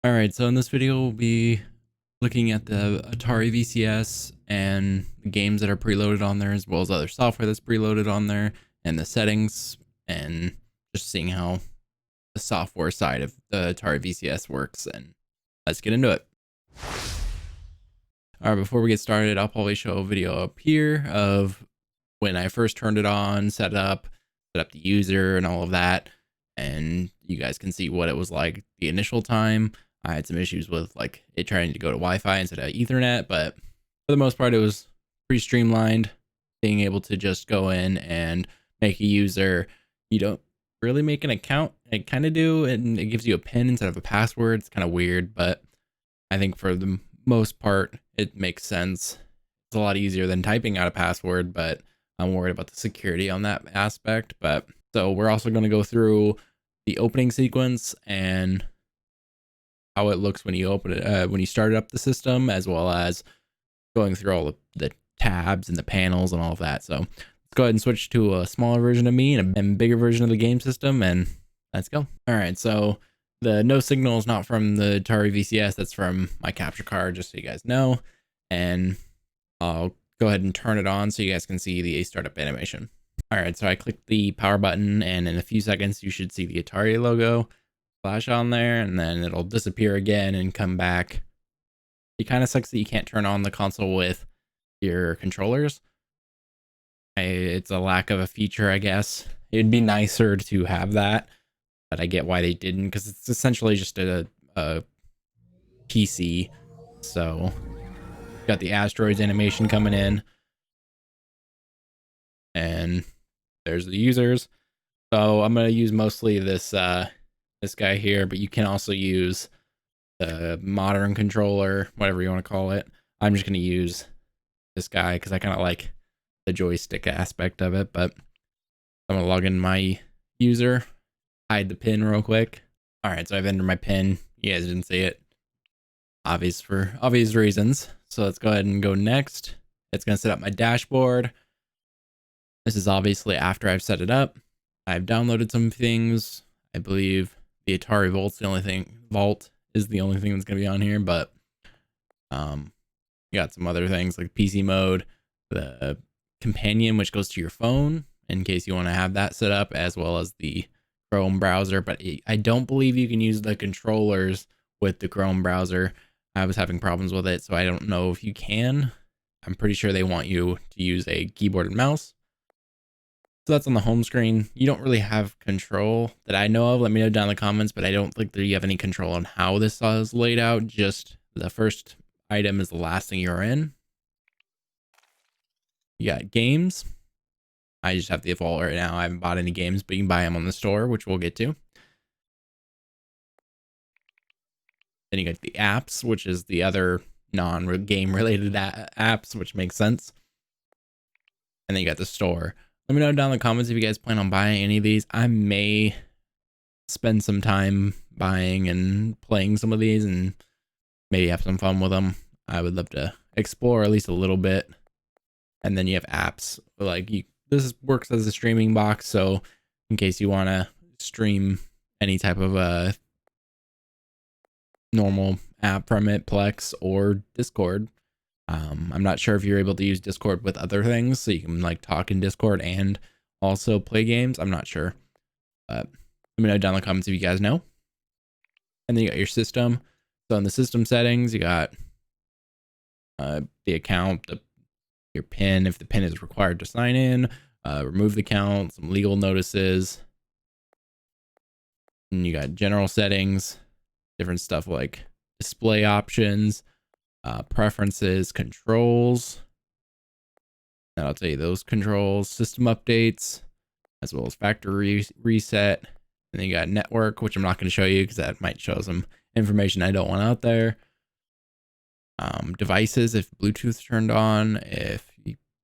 All right, so in this video, we'll be looking at the Atari VCS and the games that are preloaded on there, as well as other software that's preloaded on there, and the settings, and just seeing how the software side of the Atari VCS works. And let's get into it. All right, before we get started, I'll probably show a video up here of when I first turned it on, set up the user and all of that, and you guys can see what it was like the initial time. I had some issues with like it trying to go to Wi-Fi instead of Ethernet, but for the most part, it was pretty streamlined. Being able to just go in and make a user. You don't really make an account. I kind of do, and it gives you a PIN instead of a password. It's kind of weird, but I think for the most part, it makes sense. It's a lot easier than typing out a password, but I'm worried about the security on that aspect. But so we're also going to go through the opening sequence and how it looks when you open it, when you start up the system, as well as going through all the tabs and the panels and all of that. So let's go ahead and switch to a smaller version of me and a bigger version of the game system, and let's go. All right, so the no signal is not from the Atari VCS. That's from my capture card, just so you guys know. And I'll go ahead and turn it on so you guys can see the startup animation. All right, so I clicked the power button, and in a few seconds, you should see the Atari logo flash on there, and then it'll disappear again and come back. It kind of sucks that you can't turn on the console with your controllers. It's a lack of a feature, I guess. It'd be nicer to have that, but I get why they didn't, because it's essentially just a PC. So got the asteroids animation coming in, and there's the users. So I'm going to use mostly this guy here, but you can also use the modern controller, whatever you want to call it. I'm just going to use this guy because I kind of like the joystick aspect of it. But I'm going to log in my user, hide the pin real quick. All right, so I've entered my pin. You guys didn't see it, obvious for obvious reasons. So let's go ahead and go next. It's going to set up my dashboard. This is obviously after I've set it up. I've downloaded some things. I believe the Atari Vault is the only thing that's going to be on here, but you got some other things like PC mode, the companion, which goes to your phone in case you want to have that set up, as well as the Chrome browser. But I don't believe you can use the controllers with the Chrome browser. I was having problems with it, so I don't know if you can. I'm pretty sure they want you to use a keyboard and mouse. So that's on the home screen. You don't really have control that I know of. Let me know down in the comments, but I don't think that you have any control on how this is laid out. Just the first item is the last thing you're in. You got games. I just have the default right now. I haven't bought any games, but you can buy them on the store, which we'll get to. Then you got the apps, which is the other non-game related apps, which makes sense. And then you got the store. Let me know down in the comments if you guys plan on buying any of these. I may spend some time buying and playing some of these and maybe have some fun with them. I would love to explore at least a little bit. And then you have apps. Like this works as a streaming box, so in case you want to stream any type of normal app from it, Plex or Discord. I'm not sure if you're able to use Discord with other things, so you can like talk in Discord and also play games. I'm not sure, but let me know down in the comments if you guys know. And then you got your system. So in the system settings, you got the account, your PIN, if the PIN is required to sign in, remove the account, some legal notices. And you got general settings, different stuff like display options, preferences, controls. And I'll tell you those controls, system updates, as well as factory reset. And then you got network, which I'm not going to show you because that might show some information I don't want out there. Devices, if Bluetooth turned on, if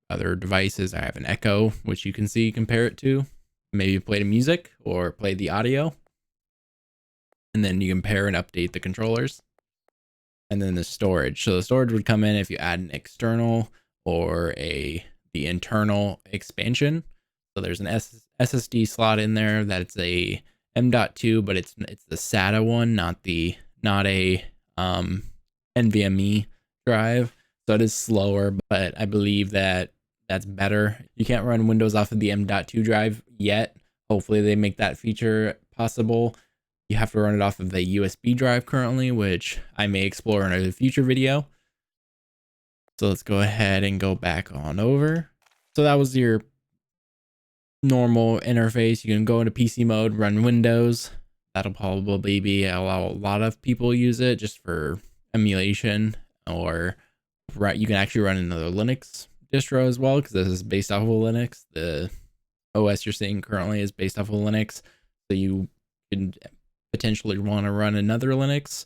other devices, I have an Echo, which you can see, compare it to. Maybe play the music or play the audio. And then you compare and update the controllers. And then the storage. So the storage would come in if you add an external or the internal expansion. So there's an SSD slot in there that's a M.2, but it's the SATA one, not the not a NVMe drive, so it is slower, but I believe that that's better. You can't run Windows off of the M.2 drive yet. Hopefully they make that feature possible. You have to run it off of the USB drive currently, which I may explore in a future video. So let's go ahead and go back on over. So that was your normal interface. You can go into PC mode, run Windows. That'll probably be allow a lot of people use it just for emulation, or you can actually run another Linux distro as well, because this is based off of Linux. The OS you're seeing currently is based off of Linux, so you can potentially want to run another Linux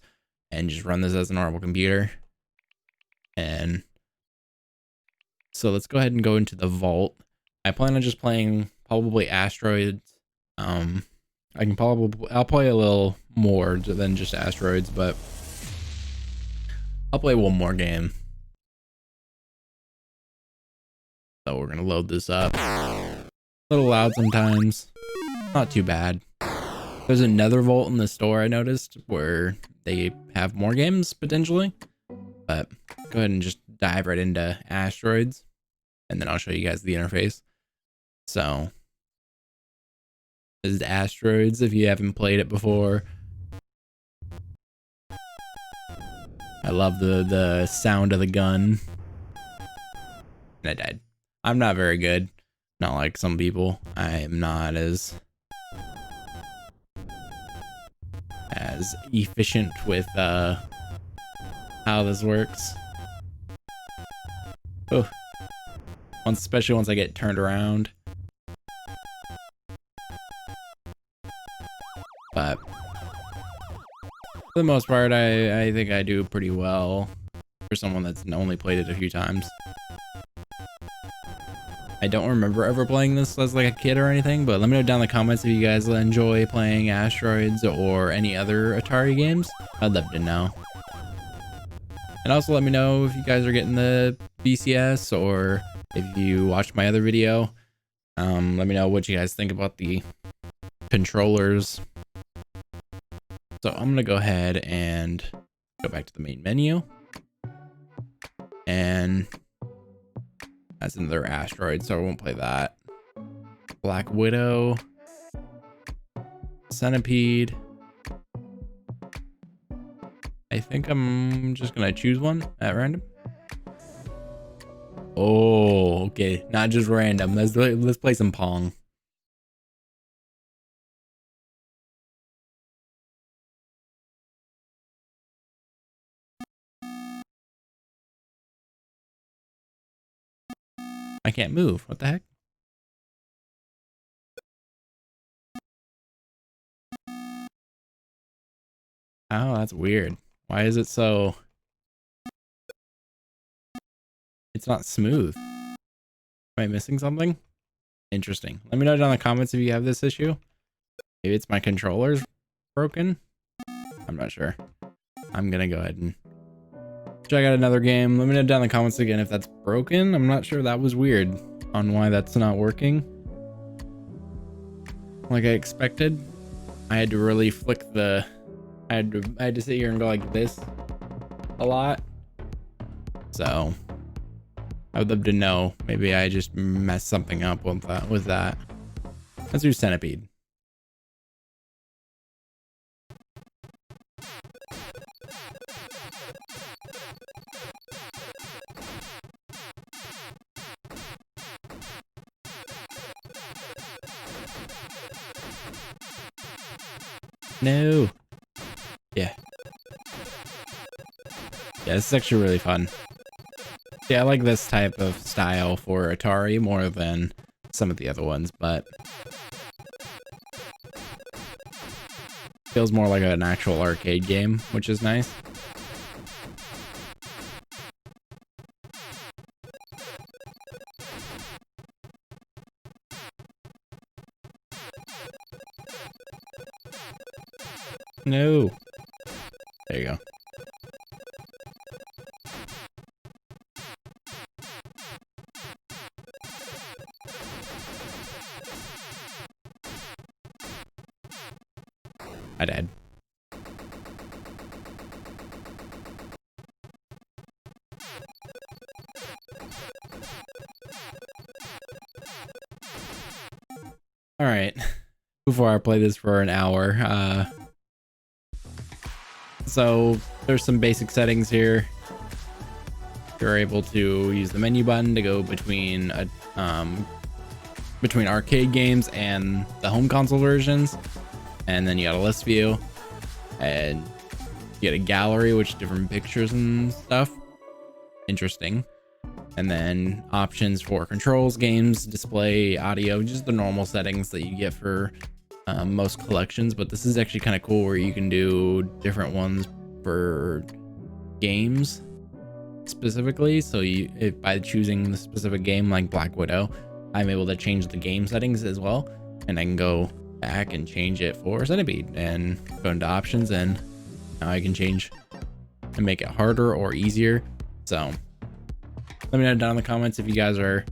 and just run this as a normal computer. And so let's go ahead and go into the vault. I plan on just playing probably Asteroids. I'll play a little more than just Asteroids, but I'll play one more game. So we're gonna load this up. A little loud sometimes, not too bad. There's another vault in the store I noticed where they have more games potentially, but go ahead and just dive right into Asteroids, and then I'll show you guys the interface. So this is Asteroids if you haven't played it before. I love the sound of the gun. And I died. I'm not very good. Not like some people. I am not as efficient with how this works. Oh, especially once I get turned around. But for the most part, I think I do pretty well for someone that's only played it a few times. I don't remember ever playing this as like a kid or anything, but let me know down in the comments if you guys enjoy playing Asteroids or any other Atari games. I'd love to know. And also let me know if you guys are getting the VCS, or if you watched my other video. Let me know what you guys think about the controllers. So I'm gonna go ahead and go back to the main menu, and that's another Asteroid, so I won't play that. Black Widow, Centipede. I think I'm just gonna choose one at random. Oh, okay, not just random. Let's play some Pong. I can't move. What the heck? Oh, that's weird. Why is it so... It's not smooth. Am I missing something? Interesting. Let me know down in the comments if you have this issue. Maybe it's my controller's broken. I'm not sure. I'm gonna go ahead and check out another game. Let me know down in the comments again if that's broken. I'm not sure. That was weird on why that's not working like I expected. I had to really flick the... I had to sit here and go like this a lot. So I would love to know. Maybe I just messed something up with that. Let's do Centipede. No. Yeah. Yeah, this is actually really fun. Yeah, I like this type of style for Atari more than some of the other ones, but feels more like an actual arcade game, which is nice. No. There you go. I died. All right, before I play this for an hour, so there's some basic settings here. You're able to use the menu button to go between between arcade games and the home console versions, and then you got a list view, and you get a gallery which different pictures and stuff. Interesting. And then options for controls, games, display, audio, just the normal settings that you get for most collections. But this is actually kind of cool where you can do different ones for games specifically. So if by choosing the specific game like Black Widow, I'm able to change the game settings as well, and I can go back and change it for centipede and go into options, and now I can change and make it harder or easier. So let me know down in the comments if you guys are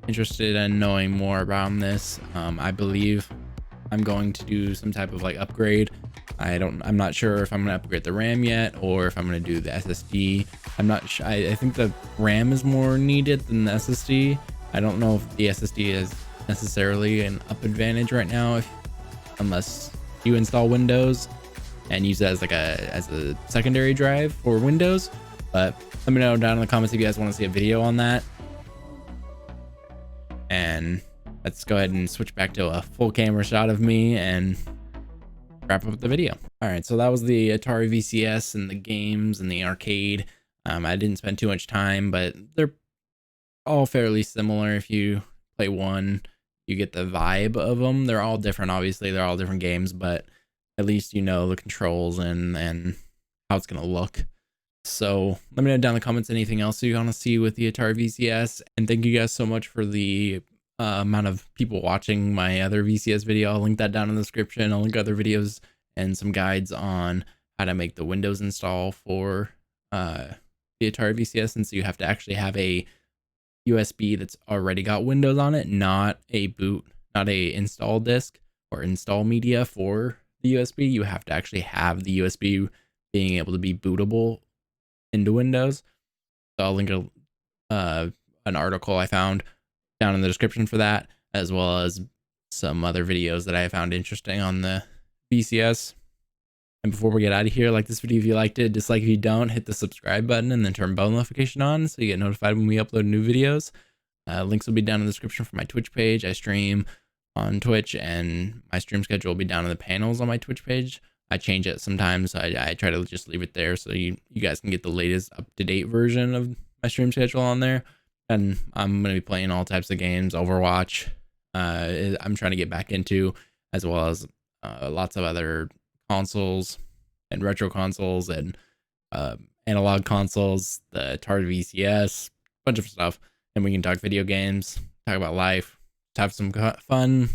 interested in knowing more about this. I believe I'm going to do some type of like upgrade. I'm not sure if I'm gonna upgrade the RAM yet or if I'm gonna do the SSD. I'm not sure. I think the RAM is more needed than the SSD. I don't know if the SSD is necessarily an up advantage right now, unless you install Windows and use it as like a secondary drive for Windows. But let me know down in the comments if you guys want to see a video on that. And let's go ahead and switch back to a full camera shot of me and wrap up the video. All right, so that was the Atari VCS and the games and the arcade. I didn't spend too much time, but they're all fairly similar. If you play one, you get the vibe of them. They're all different, obviously. They're all different games, but at least you know the controls and how it's gonna look. So let me know down in the comments anything else you want to see with the Atari VCS. And thank you guys so much for the amount of people watching my other VCS video. I'll link that down in the description. I'll link other videos and some guides on how to make the Windows install for the Atari VCS. And so you have to actually have a USB that's already got Windows on it, not a install disk or install media for the USB. You have to actually have the USB being able to be bootable into Windows. So I'll link an article I found down in the description for that, as well as some other videos that I found interesting on the VCS. And before we get out of here, like this video if you liked it, dislike if you don't, hit the subscribe button and then turn bell notification on so you get notified when we upload new videos. Links will be down in the description for my Twitch page. I stream on Twitch, and my stream schedule will be down in the panels on my Twitch page. I change it sometimes. I try to just leave it there so you guys can get the latest up-to-date version of my stream schedule on there. And I'm going to be playing all types of games. Overwatch, I'm trying to get back into, as well as lots of other consoles and retro consoles and analog consoles, the Atari VCS, bunch of stuff. And we can talk video games, talk about life, have some fun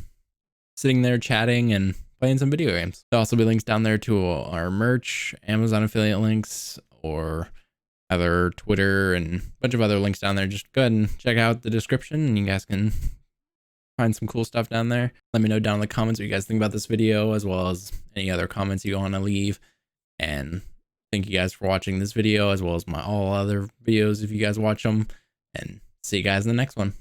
sitting there chatting and playing some video games. There'll also be links down there to our merch, Amazon affiliate links, or other Twitter, and a bunch of other links down there. Just go ahead and check out the description and you guys can find some cool stuff down there. Let me know down in the comments what you guys think about this video, as well as any other comments you want to leave. And thank you guys for watching this video, as well as my all other videos if you guys watch them, and see you guys in the next one.